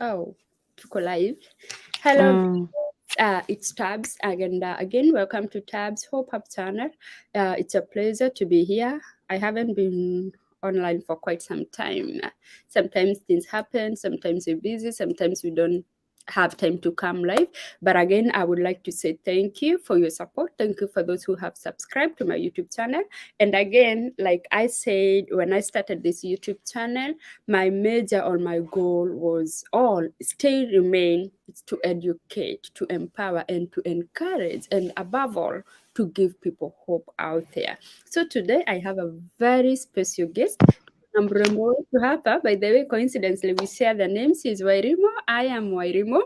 Oh, tuko live. Hello, Mm. it's Tabs, and again, welcome to Tabs Hope Up channel. It's a pleasure to be here. I haven't been online for quite some time. Sometimes things happen, sometimes we're busy, sometimes we don't have time to come live. But again, I would like to say thank you for your support. Thank you for those who have subscribed to my YouTube channel. And again, like I said when I started this YouTube channel, my major or my goal was all still remain to educate, to empower, and to encourage, and above all, to give people hope out there. So today I have a very special guest. I'm Remo Tuhapa. By the way, coincidentally, we share the names. She's Wairimo. I am Wairimo.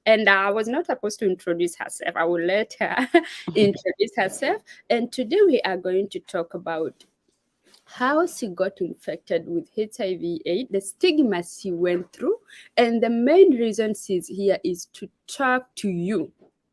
And I was not supposed to introduce herself. I will let her introduce herself. And today we are going to talk about how she got infected with HIV/AIDS, the stigma she went through, and the main reason she's here is to talk to you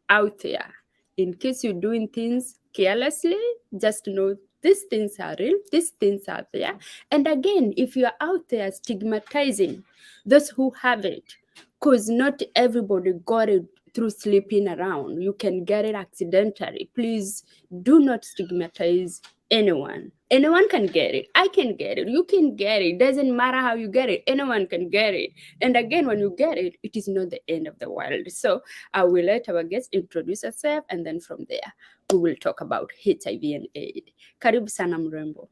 out there. In case you're doing things carelessly, just know these things are real, these things are there. And again, if you are out there stigmatizing those who have it, because not everybody got it through sleeping around, you can get it accidentally. Please do not stigmatize anyone. Anyone can get it. I can get it. You can get it. Doesn't matter how you get it. Anyone can get it. And again, when you get it, it is not the end of the world. So I will let our guest introduce herself, and then from there we will talk about HIV and AIDS. Karibu sana mrembo.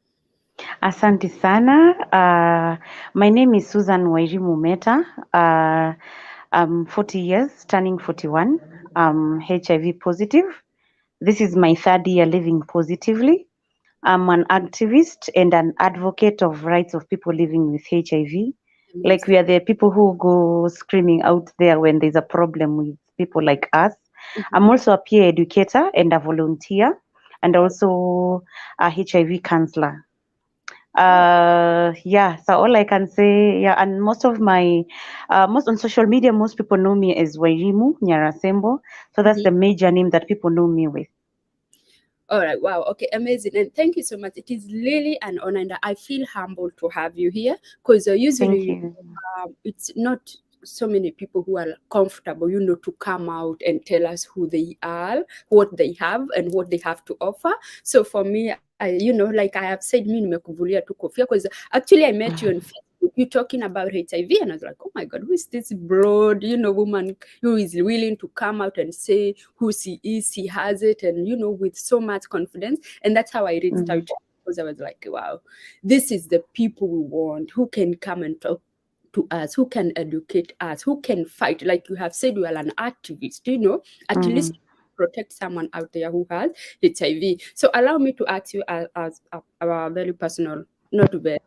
Asante sana. My name is Susan Wairimu Meta. I'm 40 years, turning 41. I'm HIV positive. This is my third year living positively. I'm an activist and an advocate of rights of people living with HIV. Like Amazing. we are the people who go screaming out there when there's a problem with people like us. I'm Mhm. also a peer educator and a volunteer and also a HIV counselor. Oh, Yeah, so all I can say, yeah, and most of my most on social media, most people know me as Wairimu Nyarasembo. So that's mhm. the major name that people know me with. All right. Wow. Okay. Amazing. And thank you so much. It is really an honor, and I feel humbled to have you here because Thank usually you. it's not so many people who are comfortable, to come out and tell us who they are, what they have, and what they have to offer. So for me, like I have said, me nimekuvulia tu kofia because actually I met you on Facebook. You talking about HIV, and I was like, oh my God, who is this broad, woman who is willing to come out and say who she is, she has it, and with so much confidence. And that's how I reached out Mm. to you, because I was like, wow, this is the people we want who can come and talk to us, who can educate us, who can fight. Like you have said, you are an activist, at Mhm. least protect someone out there who has HIV. So allow me to ask you as a very personal, not very.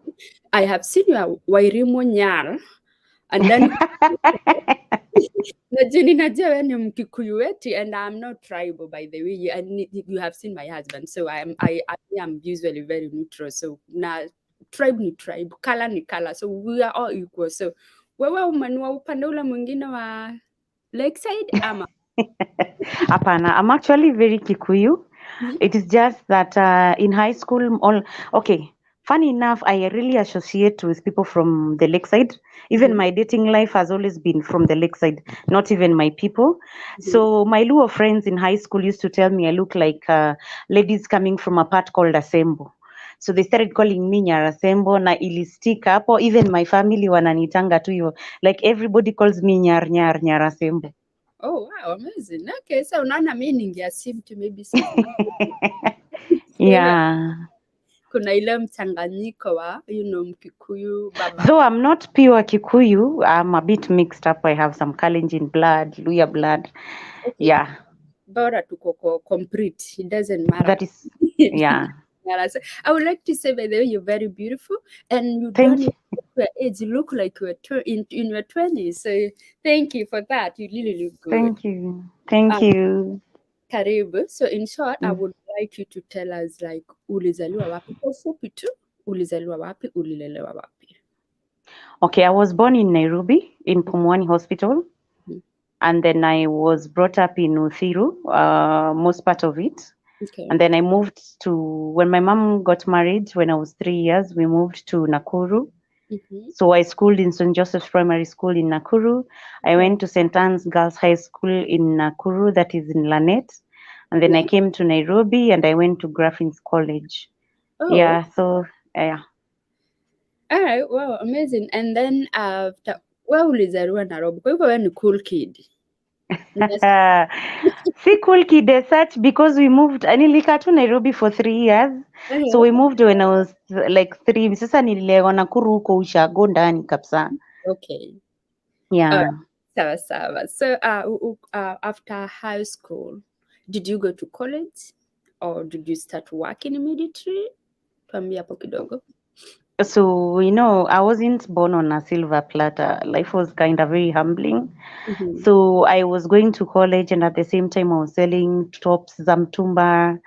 I have seen you are Wairimo Nyar, and then najua wewe ni Mkikuyu wetu, and I'm not tribal, by the way. And you have seen my husband, so I am usually very neutral. So na tribe ni tribe, color ni color, so we are all equal. So wewe umenua upande ule mwingine wa Lakeside ama? Apana, I'm actually very Kikuyu. Mhm, It is just that in high school, all okay. Funny enough, I really associate with people from the lakeside. Even mhm, my dating life has always been from the lakeside, not even my people. mhm. So my Luo friends in high school used to tell me I look like ladies coming from a part called Asembo. So they started calling me Nyarasembo na ilistick hapo. Even my family wananitanga tu hivyo. Like everybody calls me Nyarasembo. Oh wow, amazing. Okay, so unaona mi ningeassume tu maybe sisi Yeah. kuna ile mchanganyiko wa Mkikuyu baba. Though I'm not pure Kikuyu, I'm a bit mixed up. I have some Kalenjin blood, Luya blood. Okay, Yeah, bora tuko complete. It doesn't matter. that is, yeah. Yeah, so I would like to say, by the way, you're very beautiful, and you don't Thank even you. look your age. You look like you're in your 20s. So thank you for that. You really look good. Thank you. Thank Um, you. Karibu. So in short, I Mm. would like you to tell us like ulizaliwa wapi? Kwa ufupi tu, ulizaliwa wapi? Ulilelewa wapi? Okay, I was born in Nairobi in Pumwani Hospital, Mhm. and then I was brought up in Uthiru, most part of it. Okay. And then I moved to, when my mom got married when I was 3 years, we moved to Nakuru. Mm-hmm. So I schooled in St. Joseph's Primary School in Nakuru. I Oh, went to St. Anne's Girls High School in Nakuru, that is in Lanet. And then I yeah. came to Nairobi and I went to Graffin's College. Oh, Yeah, so yeah. all right. Wow, amazing. And then after, wewe ulizaliwa Nairobi, kwa hivyo wewe ni cool kid. Yes. See, cool kid as such because we moved. Nilikaa tu Nairobi for 3 years. So Uh-huh. we moved when I was like 3. Sasa nililewa Nakuru huko ushago ndani kabisa. Okay. All right. Yeah. Sawa sawa. So after high school, did you go to college or did you start working immediately? Tuambie hapo kidogo. So, I wasn't born on a silver platter. Life was kind of very humbling. Mm-hmm. So I was going to college and at the same time I was selling tops za mtumba.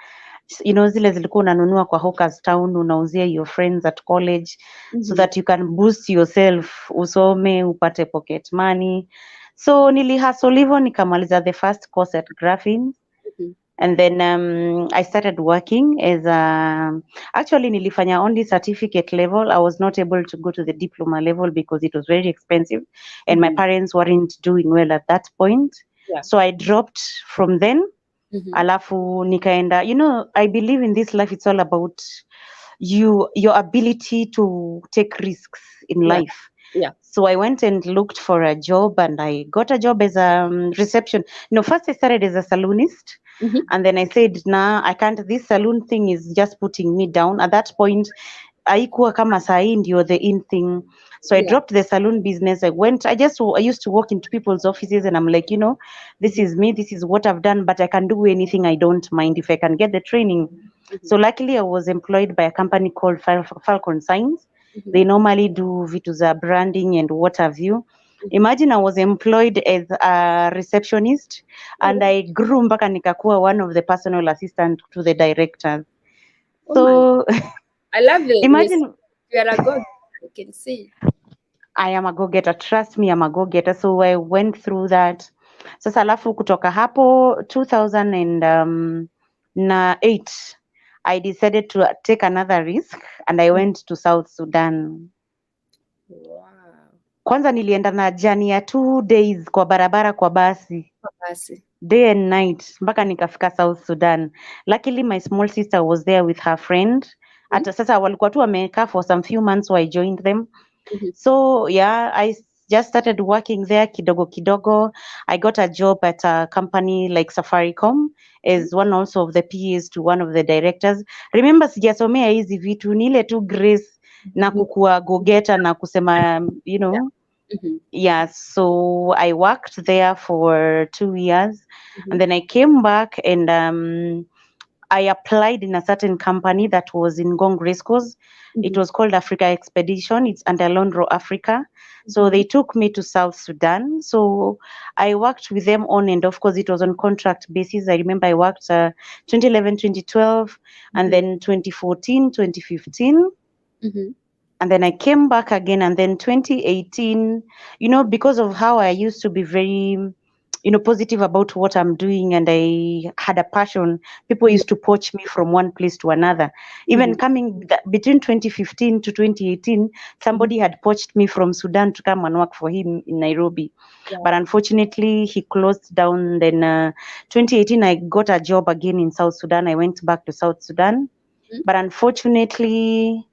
Zile zilikuwa unanunua kwa Hawkers Town unauzia your friends at college so Mm-hmm. that you can boost yourself, usome, upate pocket money. So nilihustle hivyo nikamaliza the first course at Graphene. Mm-hmm. And then I started working as actually nilifanya only certificate level. I was not able to go to the diploma level because it was very expensive and my Mm-hmm. parents weren't doing well at that point. Yeah. So I dropped from then. Mm-hmm. Alafu nikaenda, I believe in this life, it's all about your ability to take risks in Yeah. life. Yeah. So I went and looked for a job and I got a job as a reception. No, first I started as a saloonist. Mm-hmm. And then I said, nah, I can't. This saloon thing is just putting me down. At that point, haikuwa kama sahi ndio the in thing. So I Yeah. dropped the saloon business. I used to walk into people's offices and I'm like, this Mm-hmm. is me, this is what I've done, but I can do anything. I don't mind if I can get the training. Mm-hmm. So luckily I was employed by a company called Falcon Signs. Mm-hmm. They normally do vitu za branding and what have you. Mm-hmm. Imagine I was employed as a receptionist and Oh, I grew mpaka nikakuwa one of the personal assistant to the directors. oh my! So I love it. Yes, imagine you are a god. I can see. I am a go-getter. Trust me, I'm a go-getter. So I went through that. Sasa alafu kutoka hapo 2008 I decided to take another risk and I went to South Sudan. Wow. Kwanza nilienda na jani ya 2 days kwa barabara kwa basi. Basi. Day and night mpaka nikafika South Sudan. Luckily my small sister was there with her friend. Hata sasa walikuwa tu wamekaa for some few months, so I joined them. Mm-hmm. So yeah, I just started working there kidogo kidogo. I got a job at a company like Safaricom as one also of the PAs to one of the directors. Remember sijasomea hizi vitu, ni ile tu grace na kukua go-getter na kusema, Yeah. Mm-hmm. yeah, so I worked there for 2 years Mm-hmm. and then I came back and I applied in a certain company that was in Gong Racecourse. It Mm-hmm. was called Africa Expedition. It's under Londro Africa. So Mm-hmm. they took me to South Sudan. So I worked with them on and of course it was on contract basis. I remember I worked 2011, 2012, and Mm-hmm. then 2014, 2015. Mm-hmm. And then I came back again and then 2018, because of how I used to be very, positive about what I'm doing and I had a passion, people Yeah. used to poach me from one place to another. Mm-hmm. Even between 2015 to 2018, Mm-hmm. somebody had poached me from Sudan to come and work for him in Nairobi. But Wow. unfortunately, he closed down. Then 2018, I got a job again in South Sudan. I went back to South Sudan. Mm-hmm. But unfortunately,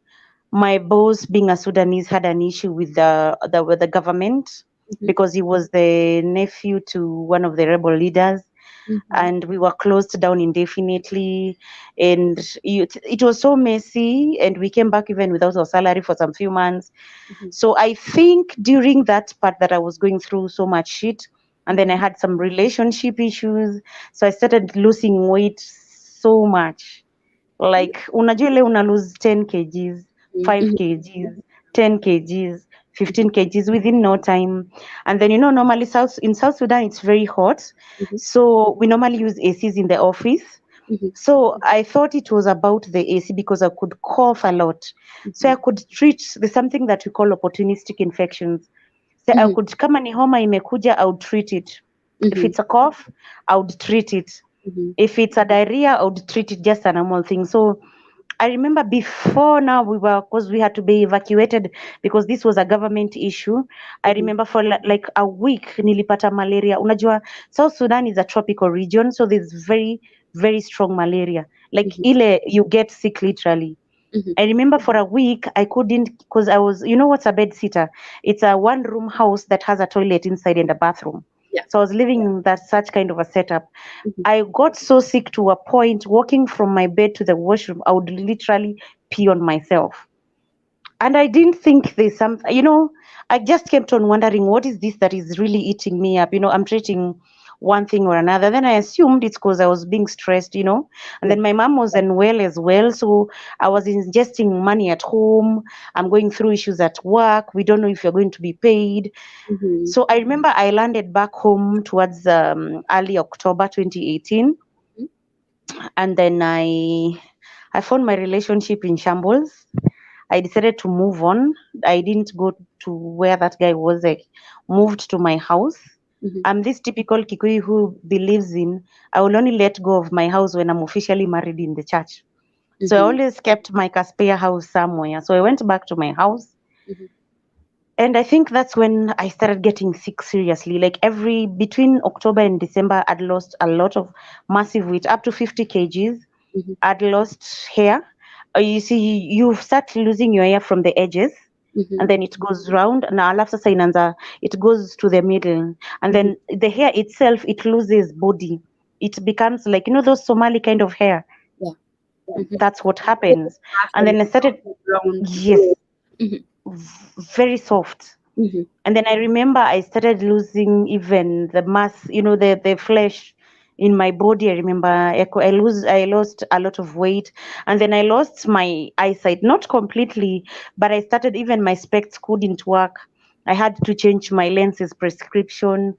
my boss, being a Sudanese, had an issue with the government Mm-hmm. because he was the nephew to one of the rebel leaders, Mm-hmm. and we were closed down indefinitely. And it was so messy, and we came back even without our salary for some few months. Mm-hmm. So I think during that part that I was going through so much shit, and then I Mm-hmm. had some relationship issues, so I started losing weight so much. Like unajua ile una lose 10 kgs, 5 Mm-hmm. kgs, 10 kgs, 15 kgs within no time. And then normally in South Sudan it's very hot. Mm-hmm. So we normally use ACs in the office. Mm-hmm. So I thought it was about the AC because I could cough a lot. So I could treat the something that we call opportunistic infections. So I Mm-hmm. could, kama ni homa imekuja, I would treat it. If Mm-hmm. it's a cough, I would treat it. Mm-hmm. If it's a diarrhea, I would treat it just a normal thing. So I remember before now because we had to be evacuated because this was a government issue. I Mhm. remember for like a week nilipata malaria. Unajua, South Sudan is a tropical region, so there's very, very strong malaria. Like Mhm. ile, you get sick literally. Mhm. I remember for a week I couldn't, because I was, you know what's a bed sitter? It's a one room house that has a toilet inside and a bathroom. Yeah. So I was living in that such kind of a setup. Mhm. I got so sick to a point, walking from my bed to the washroom, I would literally pee on myself. And I didn't think there's something, I just kept on wondering, what is this that is really eating me up? I'm treating one thing or another. Then I assumed it's because I was being stressed. And Yeah. then my mom was unwell as well. So I was ingesting money at home. I'm going through issues at work. We don't know if you're going to be paid. Mhm. So I remember I landed back home towards early October 2018, Mhm. and then I found my relationship in shambles. I decided to move on. I didn't go to where that guy was. I moved to my house. Mhm. I'm this typical Kikuyu who believes in I will only let go of my house when I'm officially married in the church. So I Mhm. always kept my spare house somewhere. So I went back to my house. Mhm. And I think that's when I started getting sick seriously. Like every between October and December, I'd lost a lot of massive weight, up to 50 kgs. Mhm. I'd lost hair. You see, you start losing your hair from the edges, Mhm. and then it goes round. Na alafu sasa inaanza, it goes to the middle, and Mhm. then the hair itself, it loses body. It becomes like those Somali kind of hair. Yeah. Mhm. That's what Very happens. rough And and then I started, round. yes, Mhm. very soft. Mhm. And then I remember I started losing even the mass, the flesh in my body. I remember I lost a lot of weight, and then I lost my eyesight, not completely, but I started, even my specs couldn't work. I had to change my lenses prescription.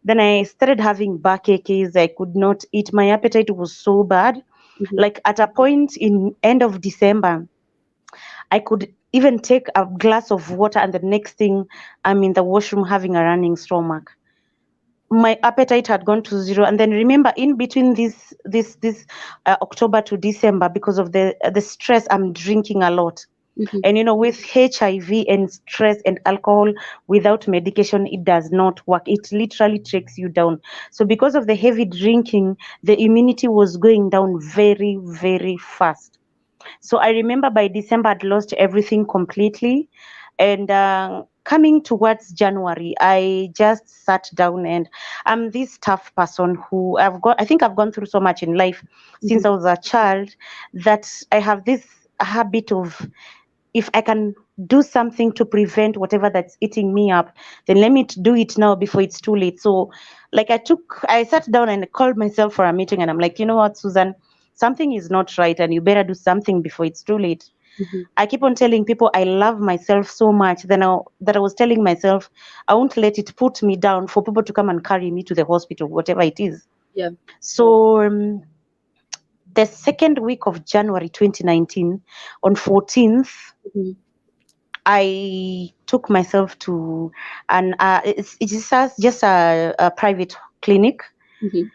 Then I started having backaches. I could not eat. My appetite was so bad. Mhm. Like at a point in end of December, I could even take a glass of water, and the next thing I'm in the washroom having a running stomach. My appetite had gone to zero. And then remember, in between this October to December, because of the stress, I'm drinking a lot. Mhm. And with HIV and stress and alcohol, without medication, it does not work. It literally takes you down. So because of the heavy drinking, the immunity was going down very, very fast. So I remember by December, I'd lost everything completely. And coming towards January, I just sat down, and I'm this tough person who I think I've gone through so much in life since Mhm. I was a child, that I have this habit of, if I can do something to prevent whatever that's eating me up, then let me do it now before it's too late. So, like, I sat down and called myself for a meeting, and I'm like, you know what, Susan, something is not right, and you better do something before it's too late. Mhm. I keep on telling people I love myself so much that I was telling myself I won't let it put me down for people to come and carry me to the hospital, whatever it is. Yeah. So, the second week of January 2019, on 14th, Mhm. I took myself to it's just a private clinic. Mhm.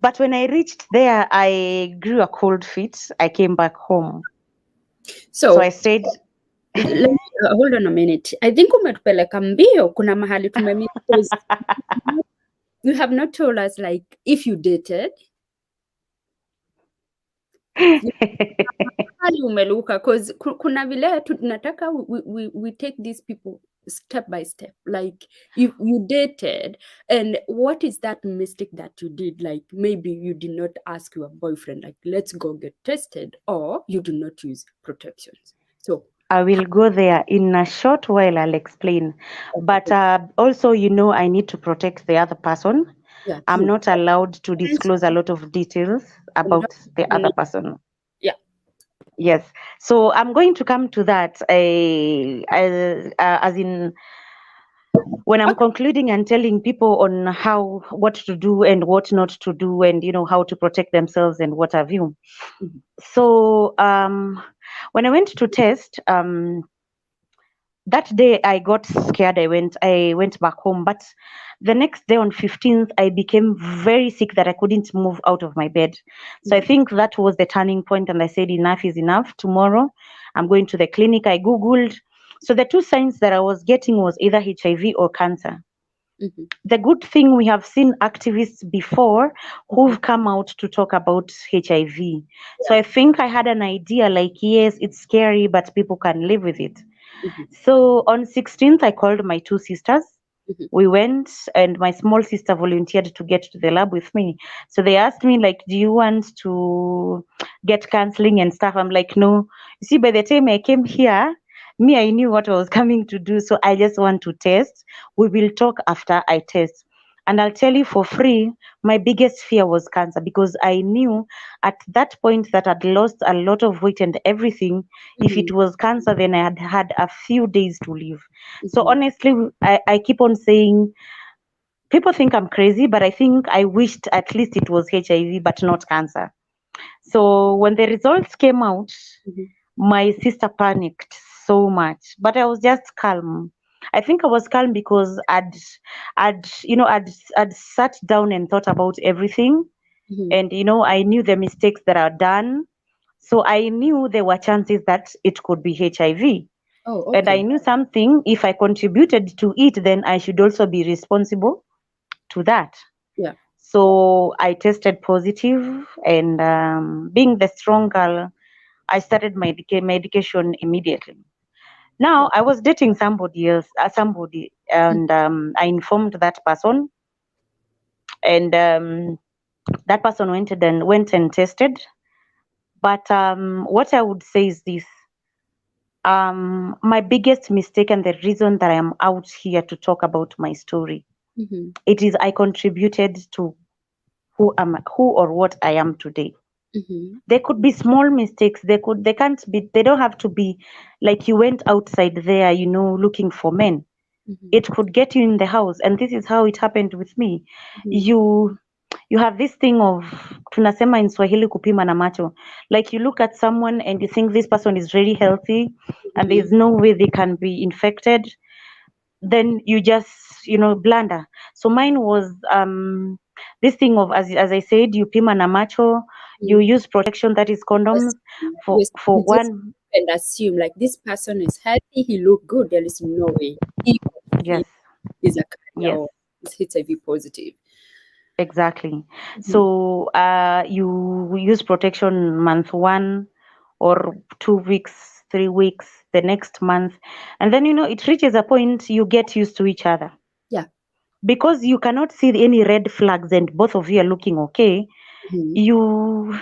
But when I reached there, I grew a cold feet. I came back home. So I So stayed. let me, hold on a minute. I think umetupeleka mbio. Kuna mahali tumemiss because you have not told us like if you dated. Mahali umeluka cause kuna vile tunataka we take these people step by step. Like you dated, and what is that mistake that you did? Like maybe you did not ask your boyfriend like let's go get tested, or you do not use protections. So I will go there in a short while. I'll explain. But okay. also, I need to protect the other person. Yeah, I'm true. not allowed to Hence, disclose a lot of details we don't about the other need, person. yeah. Yes. So I'm going to come to that, as in when I'm Okay. concluding and telling people on what to do and what not to do, and how to protect themselves and what have you. Mhm. So when I went to test, That day I got scared. I went back home. But the next day on 15th, I became very sick that I couldn't move out of my bed. So I Mhm. think that was the turning point, and I said enough is enough. Tomorrow I'm going to the clinic. I googled. So the two signs that I was getting was either HIV or cancer. Mhm. The good thing, we have seen activists before Mhm. who've come out to talk about HIV. So Yeah. I think I had an idea like, yes, it's scary, but people can live with it. Mhm. So on 16th, I called my two sisters. Mhm. We went, and my small sister volunteered to get to the lab with me. So they asked me, like, do you want to get counseling and stuff? I'm like, no. You see, by the time I came here, me, I knew what I was coming to do. So I just want to test. We will talk after I test. And I'll tell you for free, my biggest fear was cancer, because I knew at that point that I'd lost a lot of weight and everything. If it Mhm. was cancer, then I had had a few days to live. So Mhm. honestly, I keep on saying, people think I'm crazy, but I think I wished at least it was HIV, but not cancer. So when the results came out, Mhm. my sister panicked so much, but I was just calm. I think I was calm because I'd sat down and thought about everything, Mhm. and I knew the mistakes that are done. So I knew there were chances that it could be HIV. Oh, And I okay. knew something, if I contributed to it, then I should also be responsible to that. Yeah. So I tested positive, and being the strong girl, I started my medication immediately. Now Yeah. I was dating somebody, and I informed that person, and that person went and tested. But what I would say is this: my biggest mistake, and the reason that I am out here to talk about my story, Mhm. it is I contributed to who or what I am today. Mhm. There could be small mistakes. They don't have to be like you went outside there, looking for men. Mhm. It could get you in the house, and this is how it happened with me. Mhm. You have this thing of, tunasema in Swahili, kupima na macho. Like, you look at someone and you think this person is really healthy and Mhm. there's no way they can be infected, then you just blunder. So mine was this thing of, as I said, you pima na macho, you Mhm. use protection, that is condoms, for Yes, for you just one. and assume like this person is healthy, he look good. There is no way he or Yes, she is a carrier yes, or is HIV positive. exactly. Mhm. So you use protection month one, or 2 weeks, 3 weeks, the next month, and then it reaches a point you get used to each other, Yeah. because you cannot see any red flags and both of you are looking okay. Mhm.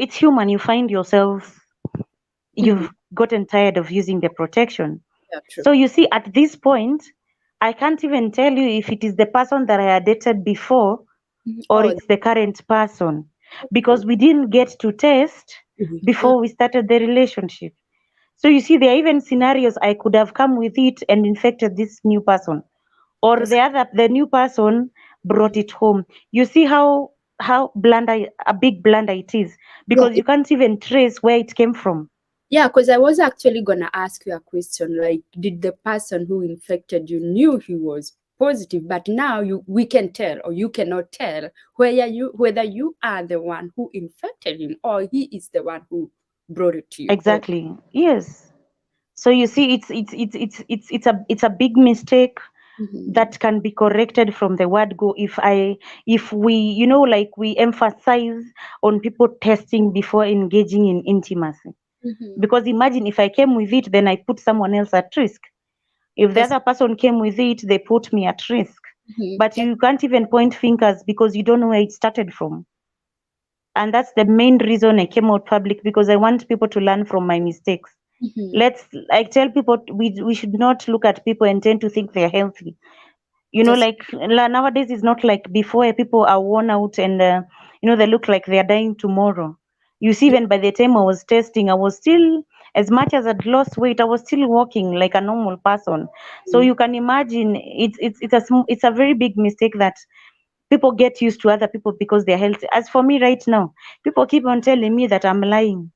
It's human. You find yourself, Mhm. you've gotten tired of using the protection. Yeah, true. So you see, at this point, I can't even tell you if it is the person that I had dated before Mhm. or Oh, it's the current person, okay. because we didn't get to test Mhm. Ah, before we started the relationship. So you see, there are even scenarios I could have come with it and infected this new person, or yes. the new person brought Mhm. it home. You see how blunder, a big blunder it is, Yeah, because you can't even trace where it came from. yeah, because I was actually gonna ask you a question like, did the person who infected you knew he was positive, but now we can tell or you cannot tell whether you are the one who infected him or he is the one who brought it to you home. Exactly. Yes. So you see, it's a big mistake Mhm. that can be corrected from the word go, if we, like, we emphasize on people testing before engaging in intimacy. Mhm. Because imagine if I came with it, then I put someone else at risk. If the Yes. other person came with it, they put me at risk. Mhm. But you can't even point fingers because you don't know where it started from. And that's the main reason I came out public, because I want people to learn from my mistakes. Mhm. Let's, like, tell people, we should not look at people and tend to think they're healthy. Yes. Like, nowadays is not like before, where people are worn out and they look like they're dying tomorrow. You see, even by the time I was testing, I was still, as much as I'd lost weight, I was still walking like a normal person. So Mhm. you can imagine, it's a very big mistake that people get used to other people because they're healthy. As for me right now, people keep on telling me that I'm lying.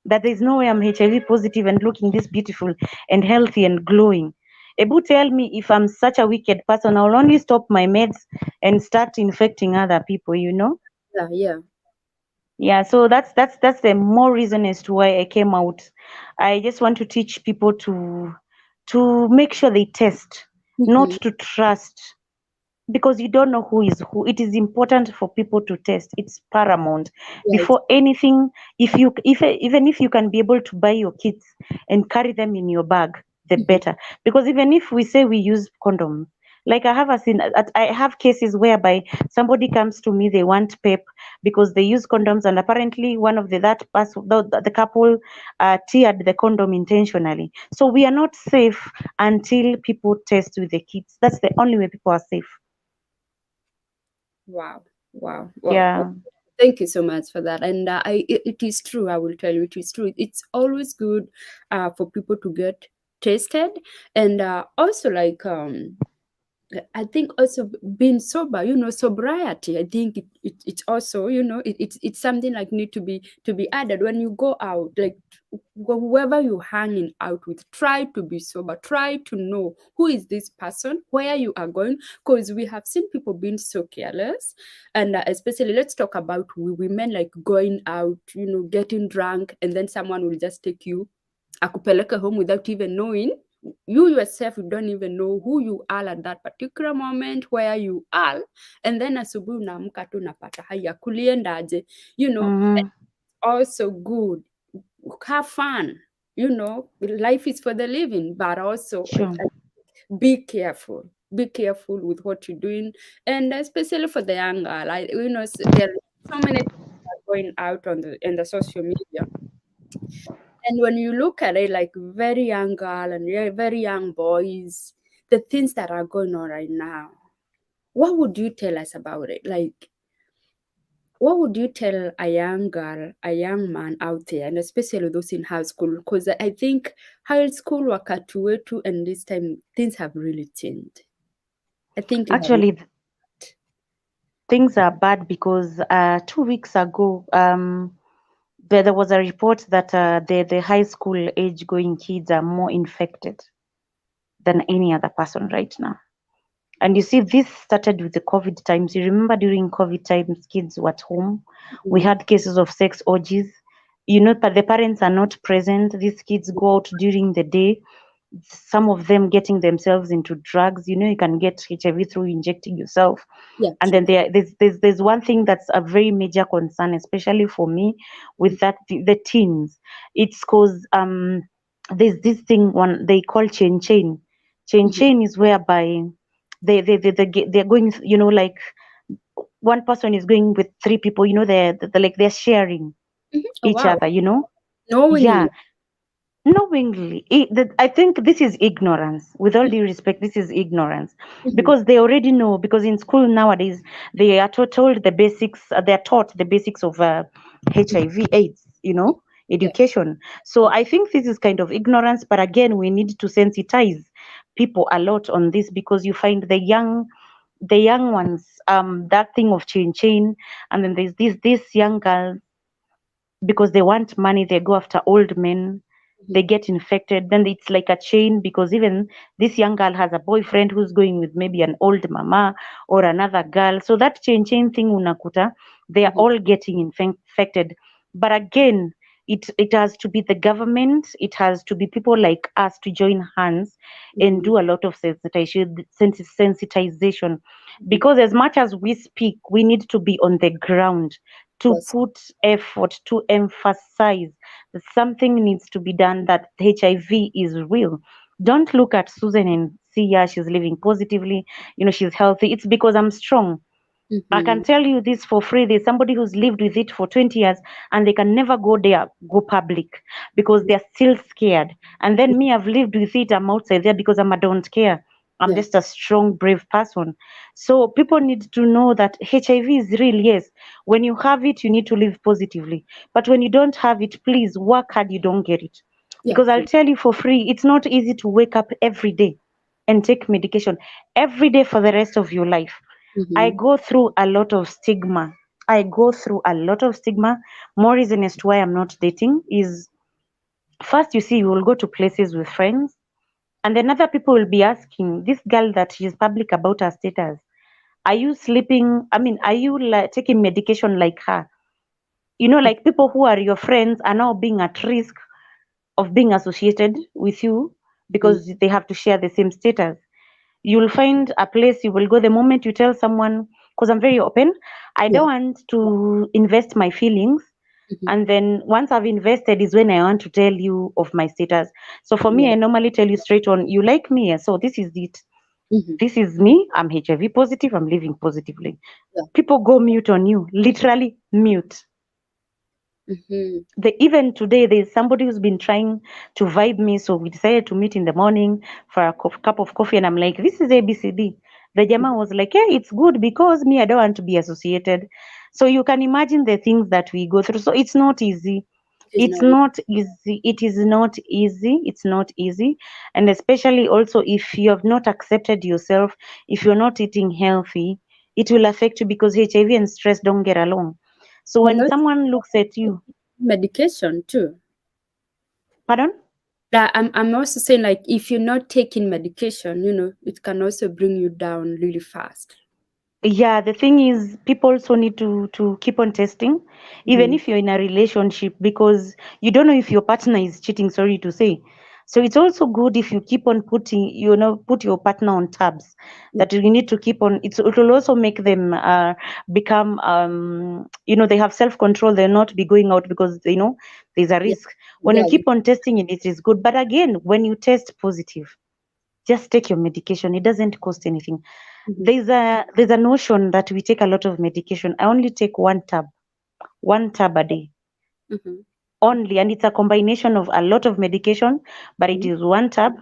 that there's no way I'm HIV positive and looking this beautiful and healthy and glowing. Ebu tell me if I'm such a wicked person, I'll only stop my meds and start infecting other people, you know? Yeah, yeah. Yeah, so that's the more reason as to why I came out. I just want to teach people to make sure they test, not Mm-hmm. to trust, because you don't know who is who. It is important for people to test. It's paramount Yeah, it's before anything. If even if you can be able to buy your kids and carry them in your bag, the mhm. better. Because even if we say we use condoms, like I have cases whereby somebody comes to me, they want pep because they use condoms, and apparently one of that person, the couple, teared the condom intentionally. So we are not safe until people test with the kids. That's the only way people are safe. Wow, wow, wow. Yeah. Thank you so much for that. And it is true. I will tell you, it is true. It's always good for people to get tested, and also like I think also being sober, sobriety. I think it's also, it's something like need to be added when you go out, like whoever you hanging out with, try to be sober, try to know who is this person, where you are going, because we have seen people being so careless, and especially let's talk about women, like going out, getting drunk, and then someone will just take you akupeleke home without even knowing. You yourself, you don't even know who you are at that particular moment, where you are, and then asubuhi unaamka tu unapata haya kuliendaje, Mm-hmm. also good, have fun, life is for the living, but also Sure. be careful, be careful with what you're doing, and especially for the young girl, there are so many things that are going out on the in the social media. And when you look at it, like very young girl and very young boys, the things that are going on right now, what would you tell us about it? Like, what would you tell a young girl, a young man out there, and especially those in high school? Because I think high school wakati wetu and this time things have really changed. I think Actually, things are bad because 2 weeks ago, there was a report that the high school age going kids are more infected than any other person right now. And you see, this started with the COVID times. You remember during COVID times, kids were at home. We Mhm. had cases of sex orgies. You know, but the parents are not present. These kids go out during the day. Some of them getting themselves into drugs. You know, you can get HIV through injecting yourself. Yeah, And then true. there's one thing that's a very major concern, especially for me, with that the teens. It's cause there's this thing one they call chain chain. Chain Mhm. chain is whereby they're going, you know, like one person is going with three people, you know, they're like they're sharing Mhm. Oh, each wow. other, you know. Yeah, Knowingly. knowingly. I think this is ignorance. With all Mhm. due respect, this is ignorance, Mhm. because they already know. Because in school nowadays, they are told the basics. They are taught the basics of HIV/AIDS. You know, Yeah. education. So I think this is kind of ignorance. But again, we need to sensitize people a lot on this, because you find the young ones, that thing of chain, and then there's this young girl, because they want money, they go after old men, Mhm. they get infected, then it's like a chain, because even this young girl has a boyfriend who's going with maybe an old mama or another girl. So that chain thing, unakuta, they are Mhm. all getting infected. But again, it has to be the government, it has to be people like us to join hands and Mhm. do a lot of sensitization, Mhm. because as much as we speak, we need to be on the ground to Yes. put effort, to emphasize that something needs to be done, that HIV is real. Don't look at Susan and see, yeah, she's living positively, you know, she's healthy. It's because I'm strong. I can Mhm. tell you this for free. There's somebody who's lived with it for 20 years and they can never go public because Mhm. they're still scared. And then me, I've lived with it. I'm outside there because I don't care. I'm Yeah. just a strong, brave person. So people need to know that HIV is real, yes. When you have it, you need to live positively. But when you don't have it, please work hard, you don't get it. Yeah. Because I'll True. tell you for free, it's not easy to wake up every day and take medication every day for the rest of your life. I Mhm. go through a lot of stigma. I go through a lot of stigma. More reason as to why I'm not dating is First, you see, you will go to places with friends, and then other people will be asking this girl that she's public about her status. Are you sleeping? I mean, are you like taking medication like her? Like people who are your friends are now being at risk of being associated with you Mhm. because they have to share the same status. You'll find a place you will go the moment you tell someone, because I'm very open. I Yeah. don't want to invest my feelings. Mhm. And then once I've invested is when I want to tell you of my status. So for me, Yeah. I normally tell you straight on, you like me, yeah, so this is it. Mhm. This is me. I'm HIV positive. I'm living positively. Yeah. People go mute on you, literally mute. Mhm. Even today, there's somebody who's been trying to vibe me. So we decided to meet in the morning for a cup of coffee. And I'm like, this is ABCD. The Jama Mhm. was like, yeah, it's good because me, I don't want to be associated. So you can imagine the things that we go through. So it's not easy. It is It's not. not easy. It is not easy. It's not easy. And especially also if you have not accepted yourself, if you're not eating healthy, it will affect you because HIV and stress don't get along. So And when also someone looks at you, medication too. pardon? That I'm also saying, like, if you're not taking medication, it can also bring you down really fast. Yeah, the thing is, people also need to keep on testing, even Mhm. if you're in a relationship, because you don't know if your partner is cheating. Sorry to say. So it's also good if you keep on put your partner on tabs. Yeah. That you need to keep on. It will also make them become they have self control. They'll not be going out because there's a Yeah. risk. When you Yeah. keep on testing it is good. But again, when you test positive, just take your medication. It doesn't cost anything. Mhm. There's a notion that we take a lot of medication. I only take one tab a day Mhm. only, and it's a combination of a lot of medication, but it Mhm. is one tab.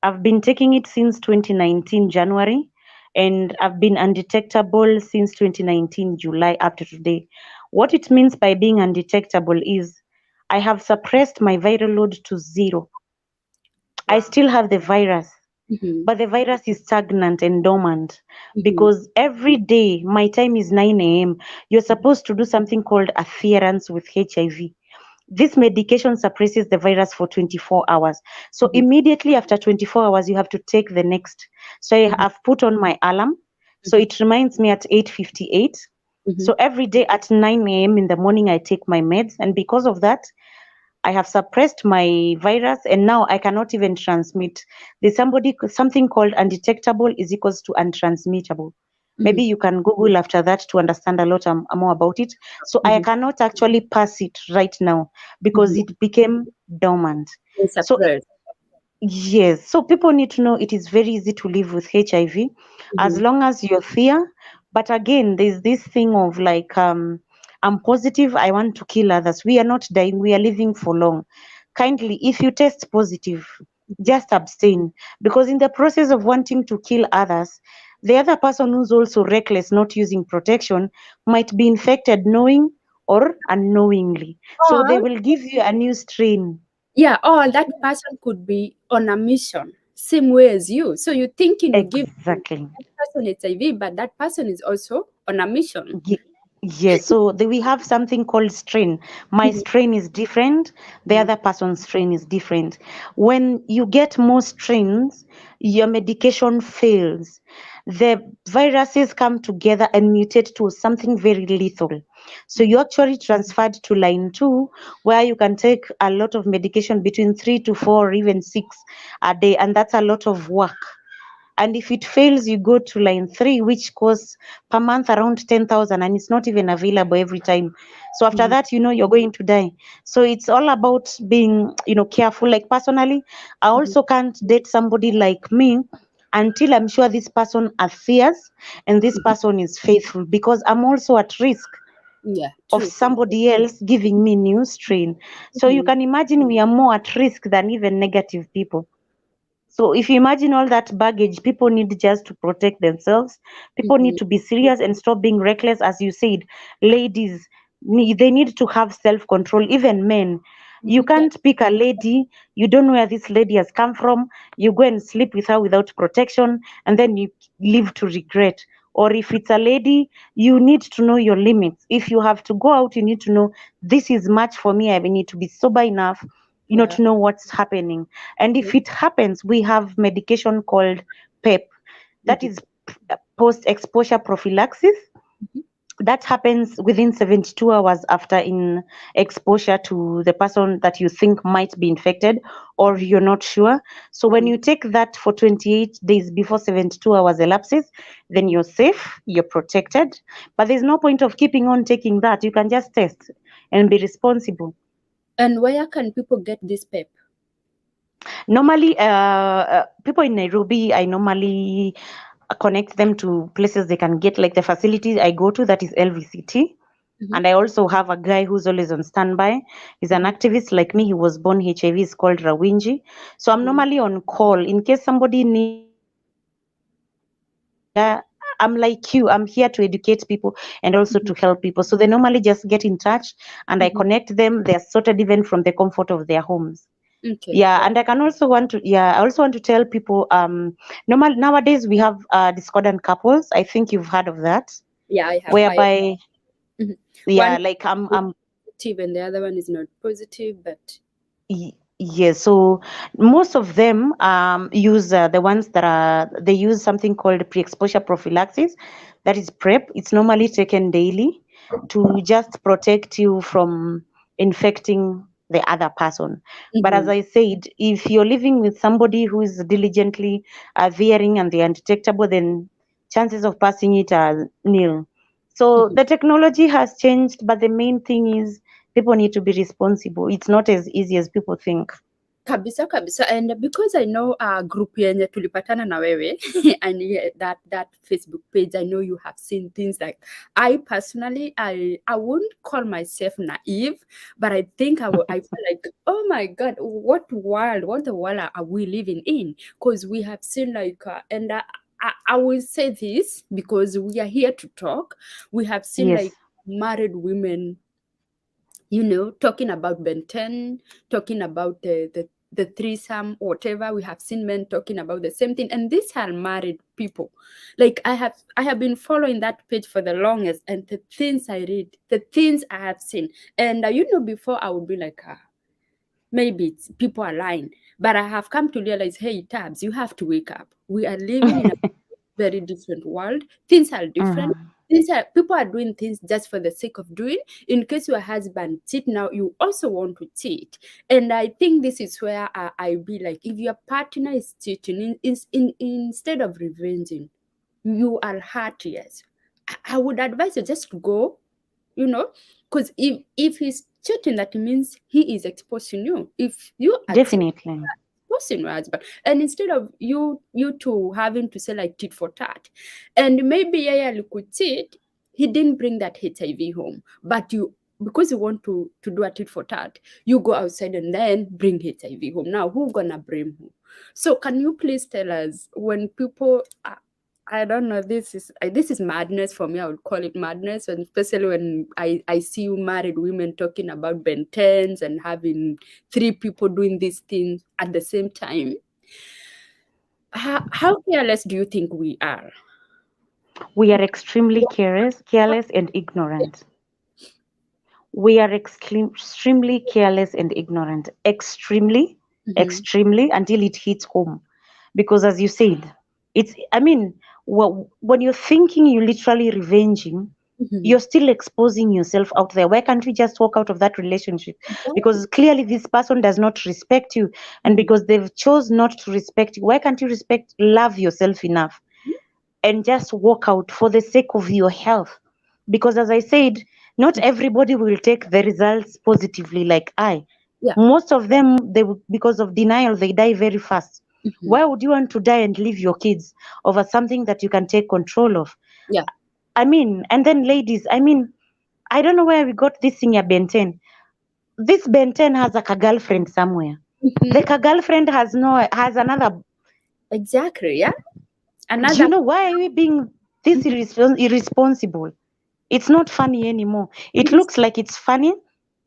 I've been taking it since 2019 January, and I've been undetectable since 2019 July up to today. What it means by being undetectable is I have suppressed my viral load to zero. I Wow. still have the virus, Mhm. but the virus is stagnant and dormant Mhm. because every day my time is 9 a.m. You're supposed to do something called adherence with HIV. This medication suppresses the virus for 24 hours. So Mhm. immediately after 24 hours, you have to take the next. So Mhm. I've put on my alarm. So Mhm. it reminds me at 8:58. Mhm. So every day at 9 a.m. in the morning, I take my meds. And because of that, I have suppressed my virus and now I cannot even transmit. There's something called undetectable is equals to untransmittable. Maybe Mhm. you can Google after that to understand a lot more about it. So I Mhm. cannot actually pass it right now because Mhm. it became dormant. And So suppressed. yes, so people need to know it is very easy to live with HIV as Mhm. long as you're fair. But again, there's this thing of like, I'm positive, I want to kill others. We are not dying, we are living for long. Kindly, if you test positive, just abstain because in the process of wanting to kill others, the other person who's also reckless, not using protection, might be infected knowing or unknowingly. So they Or will give you a new strain. yeah, or that person could be on a mission, same way as you. So you're thinking you give Exactly. that person HIV, but that person is also on a mission. Ye- Yes, so we have something called strain. My Mhm. strain is different, the Mhm. other person's strain is different. When you get more strains, your medication fails. The viruses come together and mutate to something very lethal. So you actually transferred to line two, where you can take a lot of medication between 3 to 4 or even 6 a day, and that's a lot of work. And if it fails, you go to line three, which costs per month around 10,000, and it's not even available every time. So after Mhm. that, you're going to die. So it's all about being, careful. Like personally, I Mhm. also can't date somebody like me until I'm sure this person adheres and this Mhm. person is faithful, because I'm also at risk Yeah, of true. somebody else giving me new strain. So you Mhm. can imagine we are more at risk than even negative people. So if you imagine all that baggage, people need just to protect themselves. People need Mhm. to be serious and stop being reckless. As you said, ladies, they need to have self-control. Even men, you Yeah. can't pick a lady. You don't know where this lady has come from. You go and sleep with her without protection, and then you live to regret. Or if it's a lady, you need to know your limits. If you have to go out, you need to know this is much for me. I need to be sober enough Yeah. to know what's happening. And if it happens, we have medication called PEP, that Mm-hmm. is post exposure prophylaxis. That happens within 72 hours after in exposure to the person that you think might be infected or you're not sure. So when Mm-hmm. you take that for 28 days before 72 hours elapses, then you're safe, you're protected. But there's no point of keeping on taking that. You can just test and be responsible. And where can people get this PEP? Normally, people in Nairobi, I normally connect them to places they can get, like the facilities I go to, that is LVCT. Mm-hmm. And I also have a guy who's always on standby. He's an Mm-hmm. activist like me. He was born HIV. Is called Rawinji. So I'm Mm-hmm. normally on call in case somebody needs yeah, I'm like you. I'm here to educate people and also to help people. So they normally just get in touch and I Mm-hmm. connect them. They're sorted even from the comfort of their homes. Okay. Yeah, Yeah. and I can also want to I also want to tell people normal nowadays we have discordant couples. I think you've heard of that. Yeah, I have. Whereby Mhm. One yeah, like is positive and the other one is not positive, but Yes, so most of them use the ones that they use something called pre-exposure prophylaxis. That is PrEP. It's normally taken daily to just protect you from infecting the other person. But as mhm, I said, if you're living with somebody who is diligently veering and they're undetectable, then chances of passing it are nil. So mhm. the technology has changed, but the main thing is people need to be responsible. It's not as easy as people think. Kabisa kabisa, and because I know group yenye tulipatana na wewe and that Facebook page, I know you have seen things like I personally I wouldn't call myself naive, but I think I feel like, oh my god, what the world are we living in? Because we have seen like and I will say this because we are here to talk. We have seen like Yes, married women, talking about Ben 10, talking about the threesome, whatever. We have seen men talking about the same thing, and these are married people. Like I have been following that page for the longest, and the things I read, the things I have seen, and before I would be like, maybe it's, people are lying, but I have come to realize, hey, Tabs, you have to wake up. We are living in a very different world. Things are different. mhm, People are doing things just for the sake of doing. In case your husband cheat now, you also want to cheat. And I think this is where I be like, if your partner is cheating, instead of revenging, you are hurt. Yes, I would advise you just go, you know, because if he's cheating, that means he is exposing you. If you are cheating, definitely. exposing your husband, and instead of you two having to say like tit for tat, and maybe Yaya could cheat, he didn't bring that HIV home, but you, because you want to do a tit for tat, you go outside and then bring HIV home. Now who gonna blame who? So can you please tell us, when people I don't know. This is madness for me. I would call it madness, and especially when I see married women talking about Ben 10s and having three people doing these things at the same time. How careless do you think we are? We are extremely careless and ignorant. We are extremely careless and ignorant. Mm-hmm, Extremely until it hits home. Because as you said, I mean, when you're thinking you're literally revenging, mm-hmm. you're still exposing yourself out there. Why can't you just walk out of that relationship? Exactly. Because clearly this person does not respect you, and Mm-hmm. because they've chose not to respect you, why can't you love yourself enough and just walk out for the sake of your health? Because as I said, not everybody will take the results positively like I. Yeah. Most of them, because of denial, they die very fast. Mm-hmm. Why would you want to die and leave your kids over something that you can take control of? Yeah. I mean, and then ladies, I mean, I don't know where we got this thing, Ben 10. This Ben 10 has like a girlfriend somewhere. Mm-hmm. The girlfriend has another. Exactly. Yeah. Do you Another. know why are we being this irresponsible? It's not funny anymore. It Yes. looks like it's funny,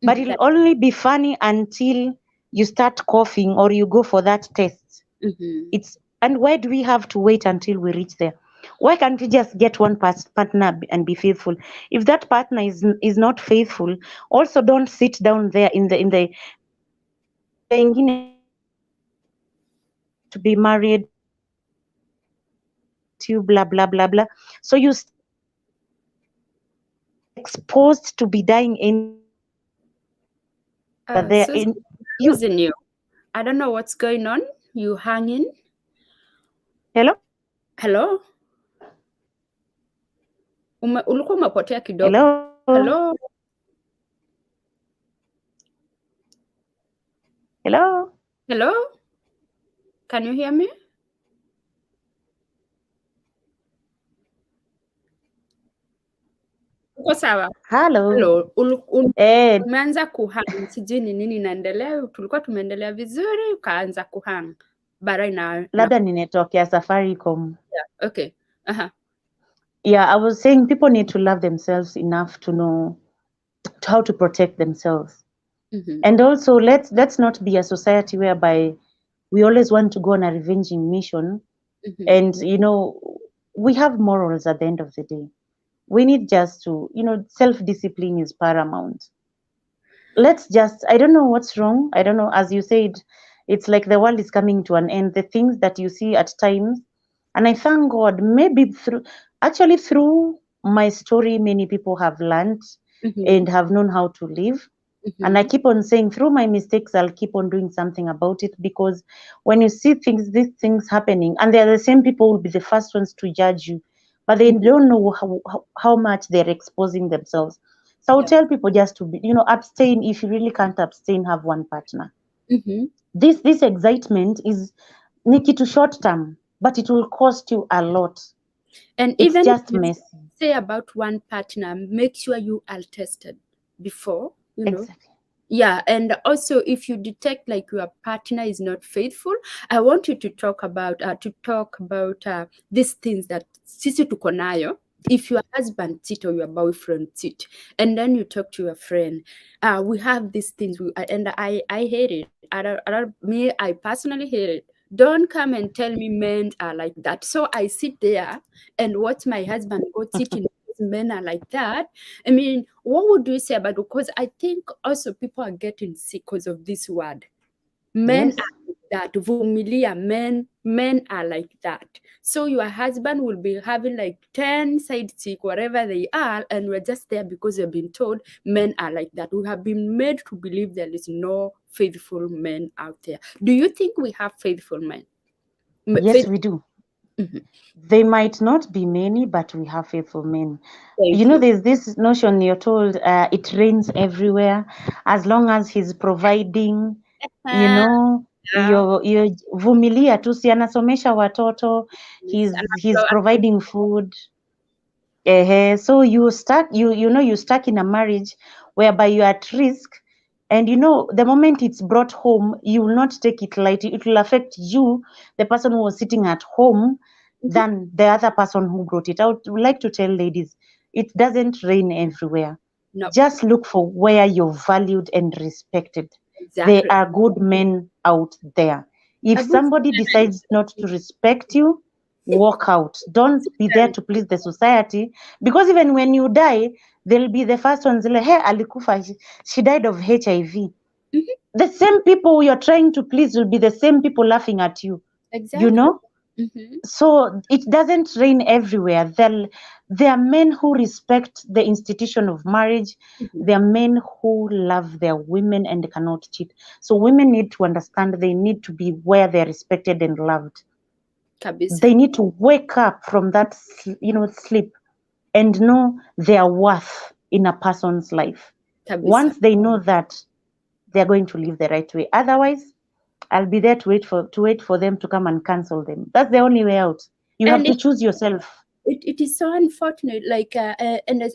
but Mhm, it'll that- only be funny until you start coughing or you go for that test. mhm. And why do we have to wait until we reach there? Why can't we just get one partner and be faithful? If that partner is not faithful, also don't sit down there in the ingine to be married to, blah blah blah blah. So you start exposed to be dying anytime. But they're Susan, in you. losing you. I don't know what's going on. You hanging? Hello, Hello? Ulikuwa umepotea kidogo. hello, Hello? hello. Hello? Can you hear me? Uko sawa? Hello. Hello? Eh, Umeanza kuhang, sijui ni nini inaendelea. Tulikuwa tumeendelea vizuri, ukaanza kuhang. Bara labda ni network ya Safaricom. yeah. Okay. Uh-huh. Yeah, I was saying people need to love themselves enough to know how to protect themselves. Mm-hmm. And also let's not be a society whereby we always want to go on a revenging mission. Mm-hmm. And we have morals at the end of the day. We need just to, self-discipline is paramount. Let's just, I don't know what's wrong. I don't know, as you said, it's like the world is coming to an end. The things that you see at times, and I thank God, maybe through my story, many people have learned Mm-hmm. and have known how to live. And I keep on saying, through my mistakes, I'll keep on doing something about it, because when you see these things happening, and they're the same people who will be the first ones to judge you, but they don't know how much they're exposing themselves. So I'll Yeah. tell people just to be, abstain. If you really can't abstain, have one partner. Mm-hmm. This excitement is Nikki to short term, but it will cost you a lot. And It's even if just you messy. say about one partner, make sure you are tested before, Exactly. Yeah, and also if you detect like your partner is not faithful, I want you to talk about these things that sisi tuko nayo. If your husband cheat or your boyfriend cheat, and then you talk to your friend, we have these things, and I hate it. I personally hate it. Don't come and tell me men are like that. So I sit there and watch my husband go cheating. Men are like that. I mean, what would you say about it? Because I think also people are getting sick because of this word. Men Yes. are like that. Vumilia, men are like that. So your husband will be having like 10 side chick, wherever they are, and we're just there because you've been told men are like that. We have been made to believe there is no faithful men out there. Do you think we have faithful men? Yes, we do. Mhm. They might not be many, but we have faithful men. Thank you. There's this notion you're told, it rains everywhere as long as he's providing, you Ah, know, you're vumilia tu, si anasomesha watoto, yes. he's providing food. So you stuck in a marriage whereby you're at risk, and the moment it's brought home, you will not take it lightly. It will affect you, the person who was sitting at home, Mhm. than the other person who brought it. I would like to tell ladies, it doesn't rain everywhere. No, Just look for where you're valued and respected. There exactly. are good men out there. If A good somebody decides not to respect you, walk out. Don't be there to please the society, because even when you die, they'll be the first ones like, hey, alikufa, she died of HIV. Mhm. The same people you're trying to please will be the same people laughing at you, you Exactly. know? Mhm. So it doesn't rain everywhere. There are men who respect the institution of marriage. Mhm. There are men who love their women and cannot cheat. So women need to understand they need to be where they're respected and loved. Kabisa. They need to wake up from that sleep and know their worth in a person's life. Kabisa. Once they know that, they're going to live the right way. Otherwise, I'll be there to wait for them to come and cancel them. That's the only way out. You have And to choose yourself. it is so unfortunate, like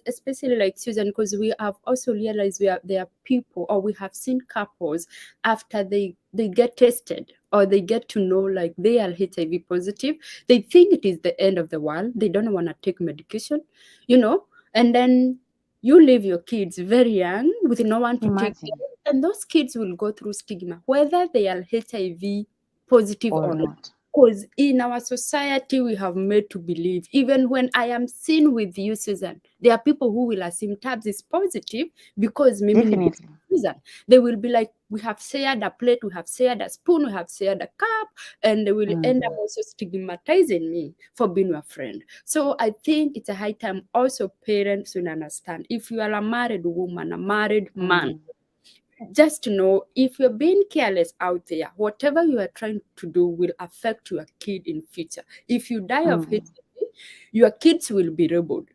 especially like Susan, because we have also realized there are people, or we have seen couples after they get tested or they get to know like they are HIV positive, they think it is the end of the world, they don't want to take medication, and then you leave your kids very young with no one to take Imagine. care, and those kids will go through stigma whether they are HIV positive Or or not. not. Because in our society, we have made to believe, even when I am seen with you, Susan, there are people who will assume tabs is positive because maybe ni Definitely. Susan. They will be like, we have shared a plate, we have shared a spoon, we have shared a cup, and they will end up Mm, also stigmatizing me for being a friend. So I think it's a high time also parents will understand. If you are a married woman, a married man, mm, just know if you're being careless out there, whatever you are trying to do will affect your kid in future. If you die of mm, HIV, your kids will be rebelled,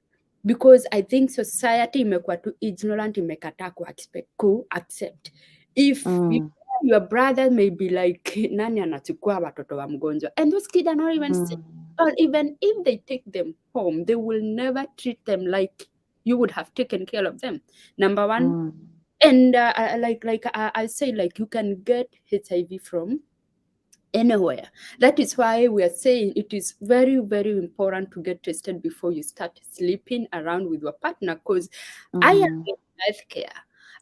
because I think society imekuwa too ignorant, imekataa ku accept. If you, mm, your brother may be like nani anachukua watoto wa mgonjwa, and those kids are not even sick, mm, or even if they take them home, they will never treat them like you would have taken care of them. Number one. mm, And I say, like, you can get HIV from anywhere. That is why we are saying it is very, very important to get tested before you start sleeping around with your partner. Because I am mm, in healthcare.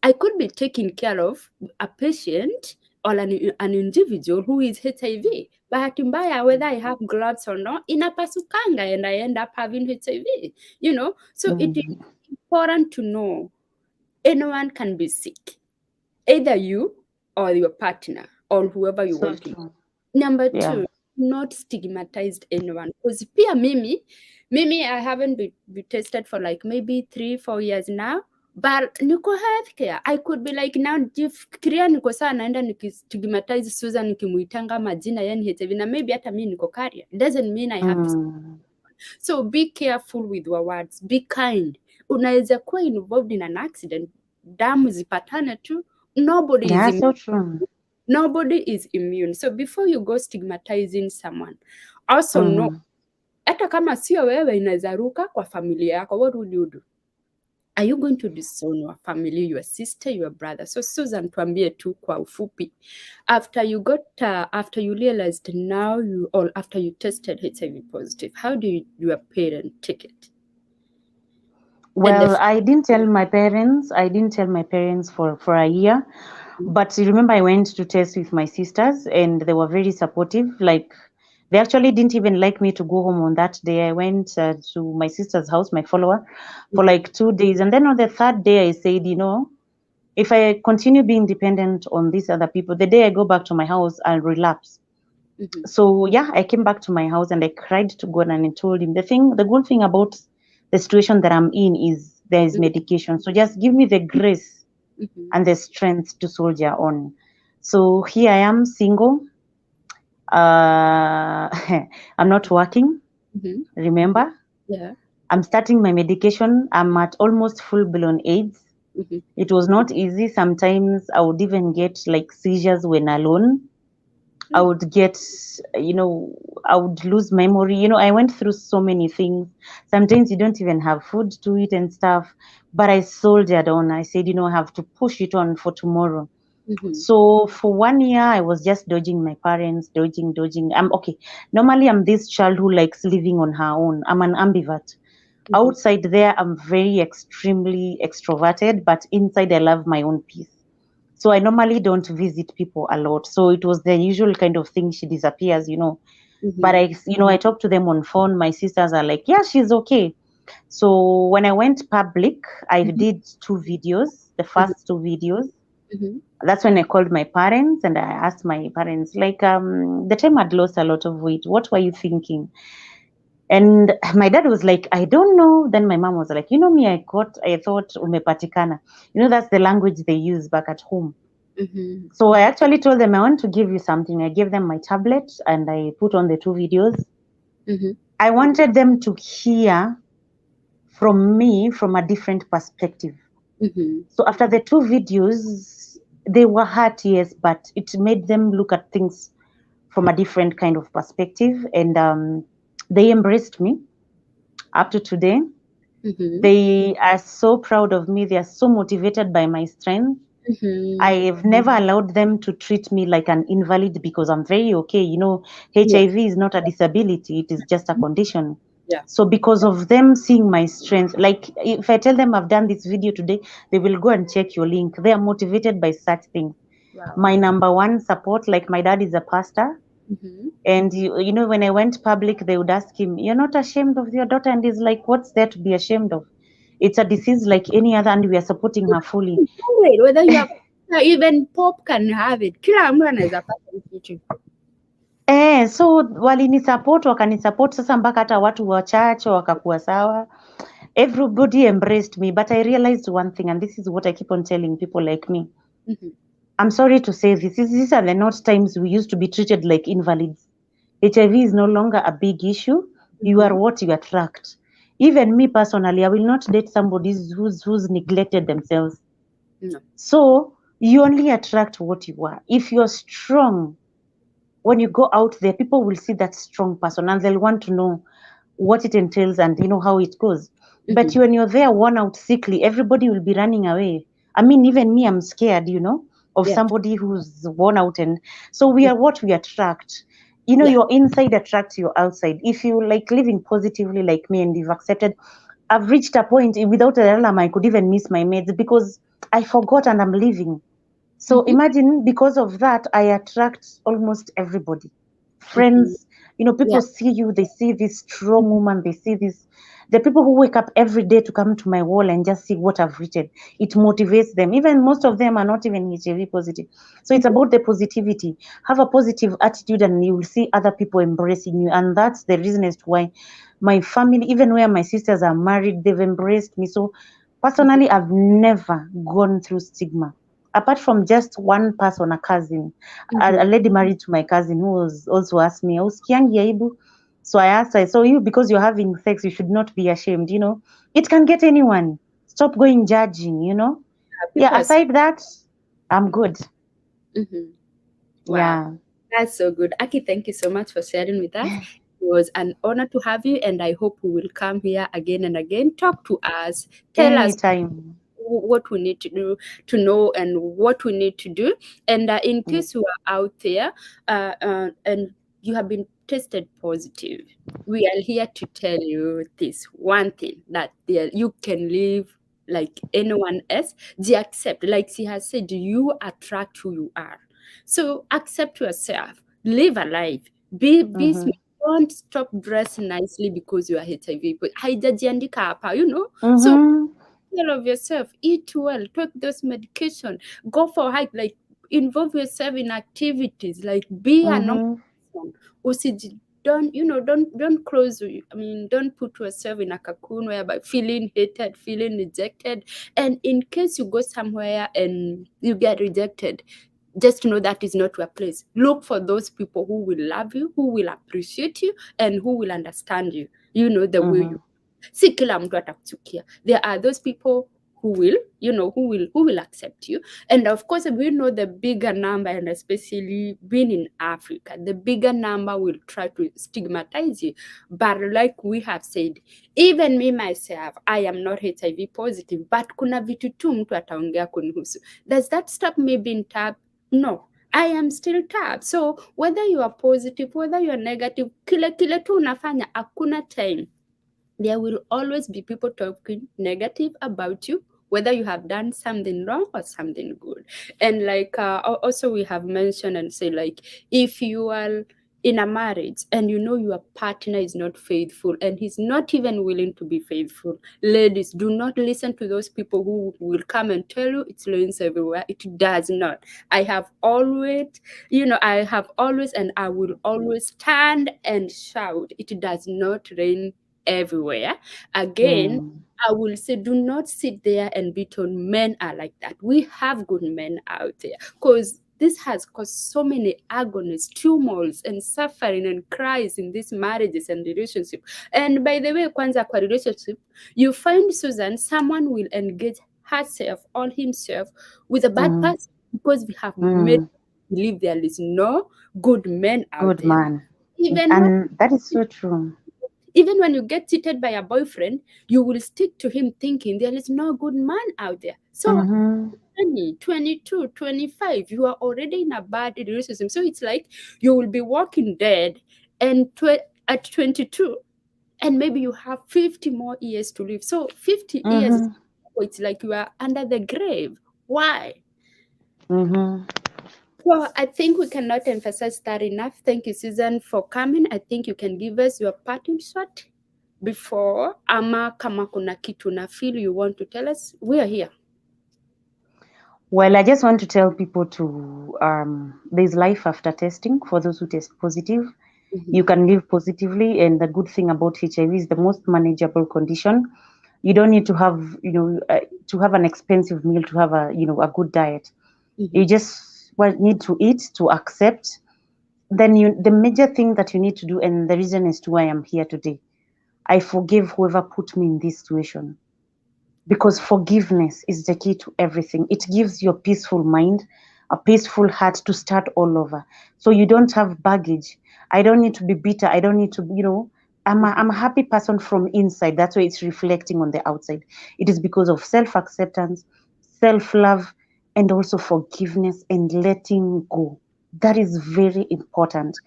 I could be taking care of a patient or an individual who is HIV. Bahati mbaya, whether I have gloves or not, inapasukanga and I end up having HIV. So it is mm. important to know anyone can be sick, either you or your partner or whoever you So want to. true. Number Yeah. two, not stigmatized anyone. Because pia mimi I haven't been tested for like maybe 3-4 years now, but niko healthcare. I could be like now jifikiria niko saa naenda nikistigmatize Susan nikimuitanga majina yani HIV, na maybe hata mimi niko carrier. It doesn't mean I have this. Mm. So be careful with your words, be kind. Unaweza kuwa involved in an accident, damu zipatane tu. Nobody is Yeah, immune. so true. Nobody is immune. So before you go stigmatizing someone, also know, Mm. hata kama sio wewe inaweza ruka kwa familia yako, what would you do? Are you going to disown your family, your sister, your brother? So Susan, tuambie tu kwa ufupi, after you realized now you, or after you tested HIV positive, how do your parent take it? And Well, I didn't tell my parents for a year. But you remember I went to test with my sisters and they were very supportive. Like they actually didn't even like me to go home on that day. I went to my sister's house, my follower, for like 2 days. And then on the third day, I said, if I continue being dependent on these other people, the day I go back to my house, I'll relapse. Mhm, So yeah, I came back to my house and I cried to God and I told him the good thing about the situation that I'm in is there is mhm, medication. So just give me the grace mhm, and the strength to soldier on. So here I am single. I'm not working. mhm. Remember, Yeah. I'm starting my medication. I'm at almost full blown AIDS. Mhm, It was not easy. Sometimes I would even get like seizures when alone. I would get, you know, I would lose memory. I went through so many things. Sometimes you don't even have food to eat and stuff. But I soldiered on. I said, I have to push it on for tomorrow. mhm, So for 1 year, I was just dodging my parents, dodging. I'm okay. Normally, I'm this child who likes living on her own. I'm an ambivert. mhm, Outside there, I'm very extremely extroverted, but inside, I love my own peace. So I normally don't visit people a lot. So it was the usual kind of thing. She disappears. But mhm, I talk to them on phone. My sisters are like, yeah, she's okay. So when I went public, I mhm, did 2 videos, the mhm, first 2 videos. mhm, That's when I called my parents and I asked my parents, like, the time I'd lost a lot of weight, what were you thinking? And my dad was like, I don't know. Then my mom was like, me, I thought umepatikana. That's the language they use back at home. mhm, So I actually told them, I want to give you something. I gave them my tablet and I put on the 2 videos. mhm, I wanted them to hear from me from a different perspective. mhm. So after the 2 videos, they were hurt, yes, but it made them look at things from a different kind of perspective. And they embraced me up to today. Mhm, They are so proud of me. They are so motivated by my strength. mhm. I've never allowed them to treat me like an invalid because I'm very okay. Yeah. HIV is not a disability, it is just a condition. Yeah. So, because of them seeing my strength, like if I tell them I've done this video today, they will go and check your link. They are motivated by such things. Wow. My number one support, like my dad is a pastor. Mm-hmm. And you know, when I went public, they would ask him, "You're not ashamed of your daughter?" And he's like, "What's there to be ashamed of? It's a disease like any other, and we are supporting her fully." Right, whether you are even Pop can have it. Kila mtu anaweza pata hii kitu. So walinisupport, wakanisupport sasa mpaka hata watu wachache wakakuwa sawa. Everybody embraced me, but I realized one thing, and this is what I keep on telling people like me. Mm-hmm. I'm sorry to say this. These are the not times we used to be treated like invalids. HIV is no longer a big issue. You are Mm-hmm. what you attract. Even me personally, I will not date somebody who's neglected themselves. No. So you only attract what you are. If you're strong, when you go out there, people will see that strong person and they'll want to know what it entails and you know how it goes. But Mm-hmm. when you're there worn out sickly, everybody will be running away. I mean, even me, I'm scared, you know, of Yeah. somebody who's worn out. And so we are what we attract. You know, Yeah. your inside attracts your outside. If you like living positively like me and you've accepted, I've reached a point without an alarm, I could even miss my meds because I forgot and I'm leaving. So Mm-hmm. imagine because of that, I attract almost everybody. Mm-hmm. Friends, you know, people Yeah. see you, they see this strong woman, they see this. The people who wake up every day to come to my wall and just see what I've written, it motivates them. Even most of them are not even HIV positive. So it's Mm-hmm. about the positivity. Have a positive attitude and you will see other people embracing you. And that's the reason as to why my family, even where my sisters are married, they've embraced me. So personally, I've never gone through stigma apart from just one person, a cousin, a Mm-hmm. lady married to my cousin who was also asked me, "Usikiangi aibu?" So I asked her, "So you, because you're having sex, you should not be ashamed. You know, it can get anyone. Stop going judging. You know." People Yeah. are. Aside that, I'm good. Mm-hmm. Wow. Yeah. That's so good. Aki, thank you so much for sharing with us. It was an honor to have you, and I hope we will come here again and again. Talk to us, tell us Anytime. what we need to do to know and what we need to do. And in Yeah. case you are out there and you have been tested positive, we are here to tell you this one thing that there you can live like anyone else. They accept, like she has said, you attract who you are. So accept yourself, live a life, be Mm-hmm. smart. Don't stop dressing nicely because you are HIV. But haijajiandika hapa, So Mm-hmm. care of yourself, eat well, take those medication, go for a hike, like involve yourself in activities, like be a normal Mm-hmm. person. Don't close. I mean, don't put yourself in a cocoon whereby feeling hated, feeling rejected. And in case you go somewhere and you get rejected, just know that is not your place. Look for those people who will love you, who will appreciate you, and who will understand you. The way Mm-hmm. you. Si kila mtu atakuchukia. There are those people who will accept you. And of course, we know the bigger number, and especially being in Africa, the bigger number will try to stigmatize you. But like we have said, even me myself, I am not HIV positive, but kuna vitu tu mtu ataongea kunihusu. Does that stop me being tapped? No. I am still tapped. So whether you are positive, whether you are negative, kile tu unafanya, hakuna time. There will always be people talking negative about you, whether you have done something wrong or something good. And like also we have mentioned and say, like, if you are in a marriage and you know your partner is not faithful and he's not even willing to be faithful, ladies, do not listen to those people who will come and tell you it's rains everywhere. It does not. I have always and I will always stand and shout, it does not rain everywhere. Again, Mm. I will say, do not sit there and beat on men are like that. We have good men out there because this has caused so many agonies, tumults, and suffering and cries in these marriages and relationships. And by the way, kwanza kwa relationship, you find Susan, someone will engage herself or himself with a bad Mm. person because we have made Mm. believe there is no good men out Good there. man. Even when And that is so true. even when you get cheated by a boyfriend, you will stick to him thinking there is no good man out there. So Mm-hmm. 20, 22, 25, you are already in a bad relationship. So it's like you will be walking dead and at 22, and maybe you have 50 more years to live. So 50 years, Mm-hmm. it's like you are under the grave. Why? Mm-hmm. Well, I think we cannot emphasize that enough. Thank you, Susan, for coming. I think you can give us your parting shot before ama kama kuna kitu na feel you want to tell us. We are here. Well, I just want to tell people there's life after testing for those who test positive. You can live positively, and the good thing about HIV is the most manageable condition. You don't need to have, to have an expensive meal to have a good diet. You just need to eat to accept. Then the major thing that you need to do, and the reason as to why I'm here today, I forgive whoever put me in this situation, because forgiveness is the key to everything. It gives you a peaceful mind, a peaceful heart to start all over. So you don't have baggage. I don't need to be bitter. I don't need to, I'm a happy person from inside. That's why it's reflecting on the outside. It is because of self acceptance, self love, and also forgiveness and letting go. That is very important.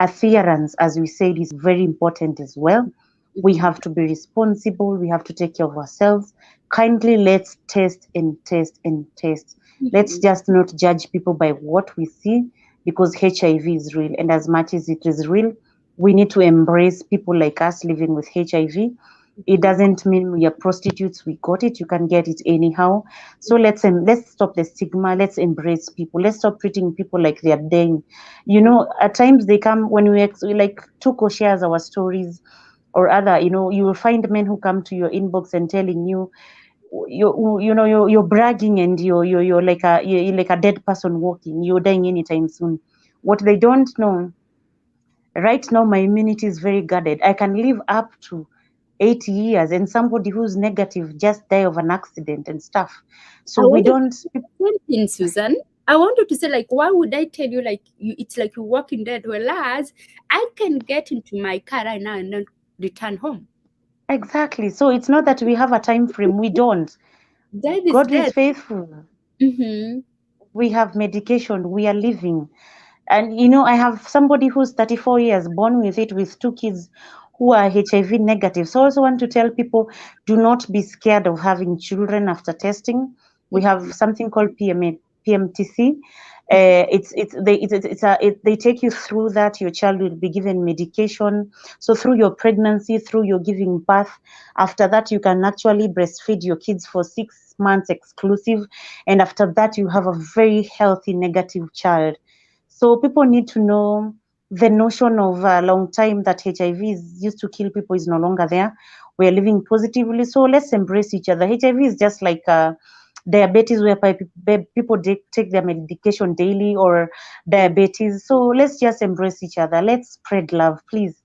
Adherence, as we said, is very important as well. We have to be responsible. We have to take care of ourselves. Kindly let's test and test and test. Let's just not judge people by what we see, because HIV is real. And as much as it is real, we need to embrace people like us living with HIV. It doesn't mean we are prostitutes. We got it. You can get it anyhow. So let's stop the stigma. Let's embrace people. Let's stop treating people like they are dying. At times they come when we like Tuko shares our stories or other. You will find men who come to your inbox and telling you're bragging, and you're like a dead person walking. You're dying anytime soon. What they don't know, right now my immunity is very guarded. I can live up to 80 years, and somebody who's negative just die of an accident and stuff. I So we wanted don't. to say something, Susan. I wanted to say, like, why would I tell you, like, it's like you're walking dead? Whereas I can get into my car right now and then return home. Exactly. So it's not that we have a time frame. We don't. Death is God is death. faithful. Mm-hmm. We have medication. We are living. And I have somebody who's 34 years, born with it, with two kids who are HIV negative. So I also want to tell people, do not be scared of having children after testing. We have something called PMTC. They take you through that. Your child will be given medication. So through your pregnancy, through your giving birth, after that you can actually breastfeed your kids for 6 months exclusive, and after that you have a very healthy negative child. So people need to know the notion of a long time that HIV is used to kill people is no longer there. We are living positively. So let's embrace each other. HIV is just like diabetes, whereby people take their medication daily, or diabetes. So let's just embrace each other. Let's spread love, please.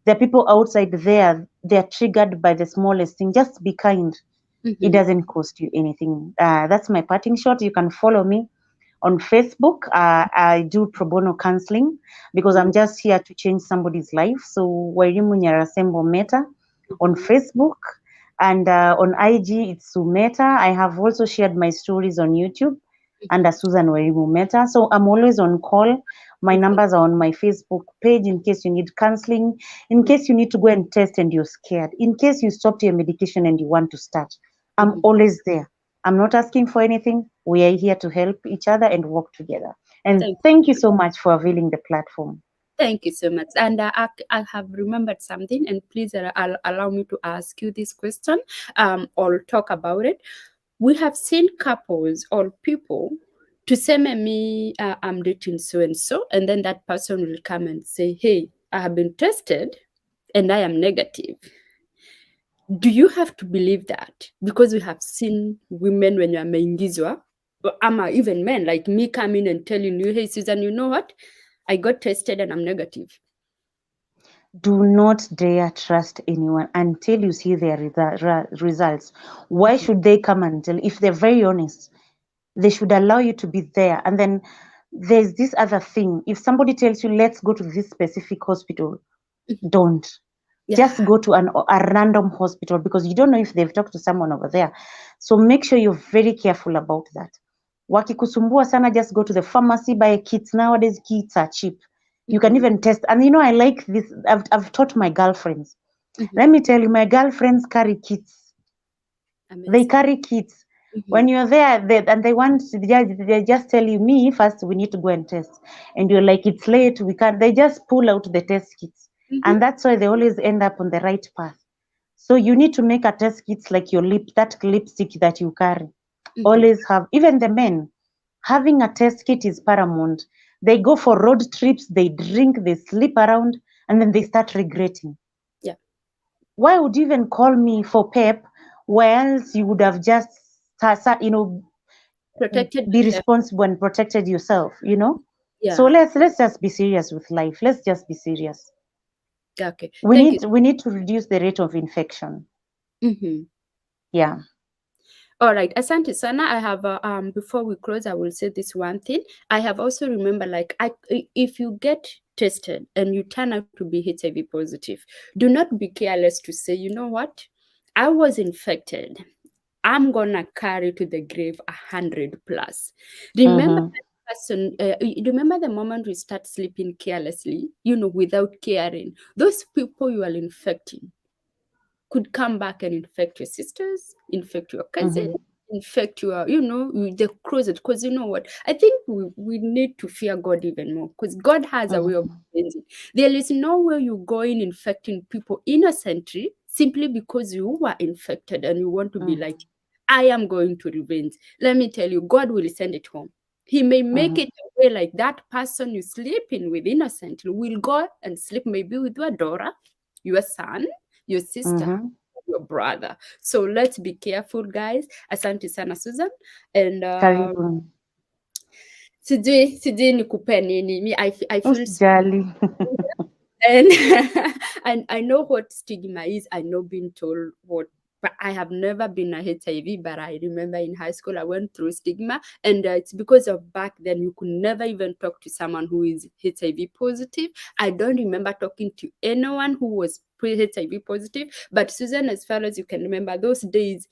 There are people outside there, they are triggered by the smallest thing. Just be kind. It doesn't cost you anything. That's my parting shot. You can follow me on Facebook. I do pro bono counseling because I'm just here to change somebody's life. So Wairimu Nyarasembo Meta on Facebook, and on IG it's Sumeta. I have also shared my stories on YouTube under Susan Wairimu Meta. So I'm always on call. My numbers are on my Facebook page in case you need counseling, in case you need to go and test and you're scared, in case you stopped your medication and you want to start. I'm always there. I'm not asking for anything. We are here to help each other and work together. And Thank thank you so much for availing the platform. Thank you so much. And I have remembered something, and please allow me to ask you this question or talk about it. We have seen couples or people to say, me, I'm dating so and so, and then that person will come and say, hey, I have been tested and I am negative. Do you have to believe that? Because we have seen women when you are meingizwa, or even men like me coming and telling you, hey, Susan, you know what? I got tested and I'm negative. Do not dare trust anyone until you see their results. Why should they come and tell? If they're very honest, they should allow you to be there. And then there's this other thing. If somebody tells you, let's go to this specific hospital, don't. Yeah. Just go to a random hospital, because you don't know if they've talked to someone over there. So make sure you're very careful about that. Wakikusumbua sana, just go to the pharmacy, buy kits. Nowadays, kits are cheap. You can even test. And I like this. I've taught my girlfriends. Let me tell you, my girlfriends carry kits. They Amazing. carry kits. When you're there, and they want, they just tell you, me first, we need to go and test, and you're like, it's late, we can't. They just pull out the test kits, Mm-hmm. and that's why they always end up on the right path. So you need to make a test kits like your that lipstick that you carry. Mm-hmm. Always have, even the men, having a test kit is paramount. They go for road trips, they drink, they sleep around, and then they start regretting. Yeah. Why would you even call me for pep, where else you would have just, you know, Protected be yourself. responsible and protected yourself, you know? So Yeah. let's just be serious with life. Let's just be serious. Okay. We Thank you. need to reduce the rate of infection. Mm-hmm. Yeah. All right, asante sana. I have before we close, I will say this one thing. I have also remember, like, if you get tested and you turn out to be HIV positive, do not be careless to say, you know what, I was infected. I'm gonna carry to the grave 100 plus. Remember Mm-hmm. that person. Remember the moment we start sleeping carelessly, you know, without caring. Those people you are infecting could come back and infect your sisters, infect your cousin, Mm-hmm. infect your, you know, the closet. Because you know what? I think we need to fear God even more because God has a way of Mm-hmm. cleansing. There is no way you go in infecting people innocently simply because you were infected and you want to be like, I am going to revenge. Let me tell you, God will send it home. He may make Mm-hmm. it a way like that person you sleeping with innocently will go and sleep maybe with your daughter, your son, your sister, Mm-hmm. your brother. So let's be careful, guys. Asante sana Susan. And Karibu. sijui nikupe nini. Me, I feel so, Usijali. and and I know what stigma is. I know being told what, but I have never been a HIV. But I remember in high school I went through stigma, and it's because of back then you could never even talk to someone who is HIV positive. I don't remember talking to anyone who was HIV positive. But Susan, as far as you can remember, those days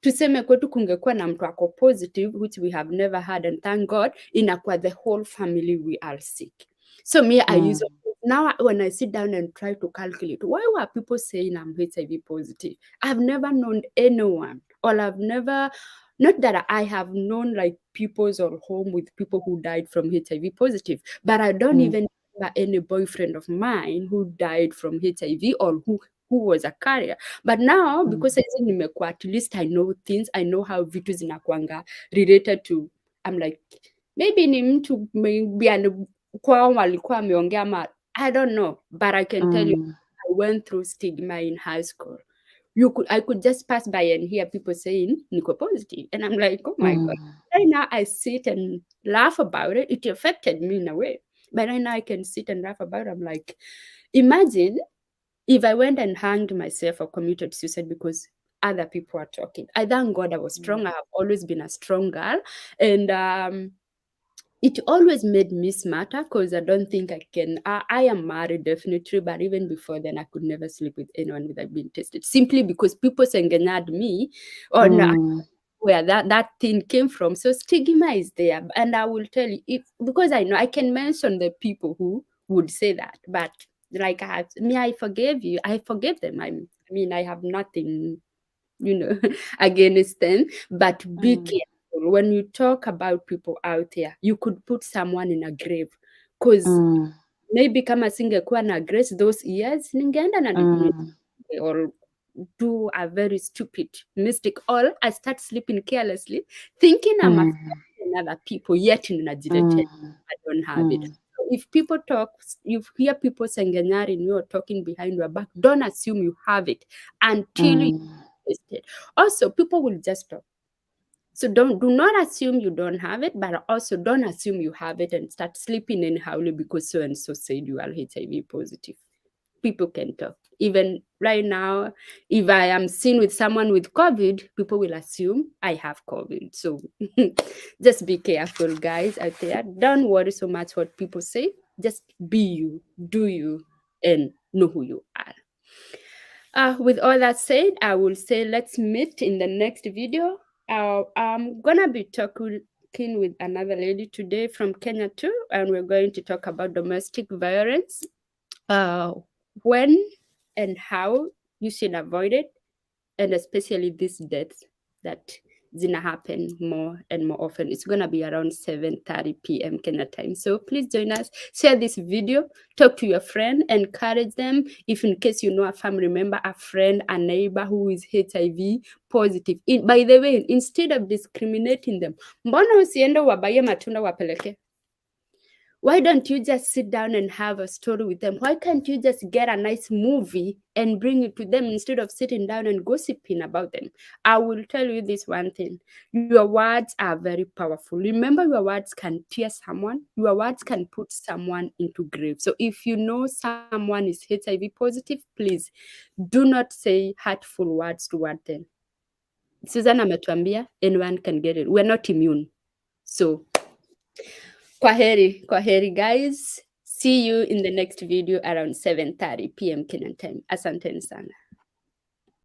tuseme kwetu kungekuwa na mtu ako positive, which we have never had, and thank God, inakuwa the whole family we are sick. So me, I use, now when I sit down and try to calculate, why were people saying I'm HIV positive? I've never known anyone, or I've never, not that I have known like people's or home with people who died from HIV positive, but I don't even remember any boyfriend of mine who died from HIV or who was a carrier. But now because saizi nimekuwa, at least I know things, I know how vitu zinakuanga related to, I'm like, maybe ni mtu maybe kwao walikuwa ameongea ama I don't know, but I can tell you I went through stigma in high school. I could just pass by and hear people saying niko positive, and I'm like, oh my God. Right now I sit and laugh about it. It affected me in a way, but right now I can sit and laugh about it. I'm like, imagine if I went and hanged myself or committed suicide because other people are talking. I thank God I was strong. I have always been a strong girl, and it always made me smarter because I don't think I can. I am married definitely, but even before then, I could never sleep with anyone without being tested. Simply because people sengenyad me on where that thing came from. So stigma is there, and I will tell you if because I know I can mention the people who would say that, but like I forgave you. I forgave them. I mean, I have nothing, you know, against them, but be careful when you talk about people out there. You could put someone in a grave because maybe kama singekuwa na grace those years ningeenda na or do a very stupid mistake, or I start sleeping carelessly thinking I'm affecting other people, yet ninajiletea I don't have it. So if people talk, you hear people sengenyari you're talking behind your back, don't assume you have it until you test it. Also, people will just talk. So do not assume you don't have it, but also don't assume you have it and start sleeping anyhowly because so and so said you are HIV positive. People can talk. Even right now, if I am seen with someone with COVID, people will assume I have COVID. So just be careful, guys, out there. Don't worry so much what people say. Just be you, do you, and know who you are. With all that said, I will say let's meet in the next video. I'm gonna be talking with another lady today from Kenya too, and we're going to talk about domestic violence, uh, when and how you should avoid it, and especially these deaths that zina happen more and more often. It's gonna be around 7:30 p.m. Kenya time. So please join us, share this video, talk to your friend, encourage them. If in case you know a family member, a friend, a neighbor who is HIV positive. By the way, instead of discriminating them, mbona usiende wabaye matunda wapeleke? Why don't you just sit down and have a story with them? Why can't you just get a nice movie and bring it to them instead of sitting down and gossiping about them? I will tell you this one thing. Your words are very powerful. Remember, your words can tear someone. Your words can put someone into grave. So if you know someone is HIV positive, please do not say hurtful words toward them. Susan ametuambia anyone can get it. We're not immune. So Kwaheri guys. See you in the next video around 7:30 p.m. Kenyan time. Asanteni sana.